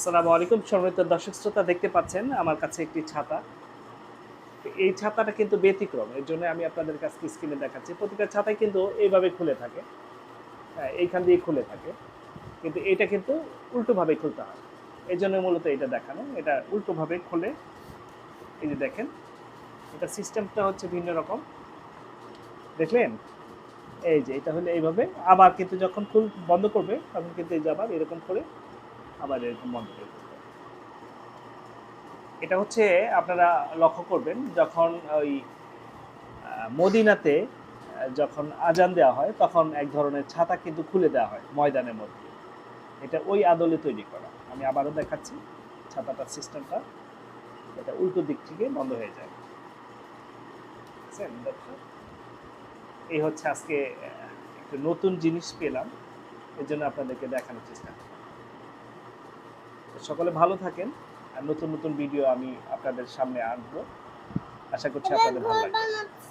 আসসালামু আলাইকুম সম্মানিত দর্শক শ্রোতা, দেখতে পাচ্ছেন আমার কাছে একটি ছাতা। তো এই ছাতাটা কিন্তু ব্যতিক্রম। এর জন্য আমি আপনাদের কাছে স্ক্রিনে দেখাচ্ছি। প্রতিটা ছাতাই কিন্তু এইভাবে খুলে থাকে। হ্যাঁ, এইখান দিয়ে খুলে থাকে। কিন্তু এটা কিন্তু উল্টোভাবে খুলতে হয়। এজন্য মূলত এটা দেখানো। এটা উল্টোভাবে খুলে এই যে দেখেন, এটা সিস্টেমটা হচ্ছে ভিন্ন রকম। দেখলেন? এই যে এটা হলো এইভাবে। আবার কিন্তু যখন বন্ধ করবে তখন কিন্তু এই যে আবার এরকম করে আবার এরকম বন্ধ করে দিতে হবে। এটা হচ্ছে আপনারা লক্ষ্য করবেন যখন ওই মদিনাতে যখন আজান দেওয়া হয় তখন এক ধরনের ছাতা কিন্তু খুলে দেওয়া হয় ময়দানের মধ্যে। এটা ওই আদলে তৈরি করা। আমি আবারও দেখাচ্ছি ছাতাটার সিস্টেমটা। এটা উল্টো দিক থেকে বন্ধ হয়ে যায়। বুঝছেন দর্শক? এই হচ্ছে আজকে একটু নতুন জিনিস পেলাম। এজন্য আপনাদেরকে দেখানোর চেষ্টা করলাম। সকলে ভালো থাকেন। আর নতুন নতুন ভিডিও আমি আপনাদের সামনে আনবো। আশা করছি আপনাদের ভালো লাগবে।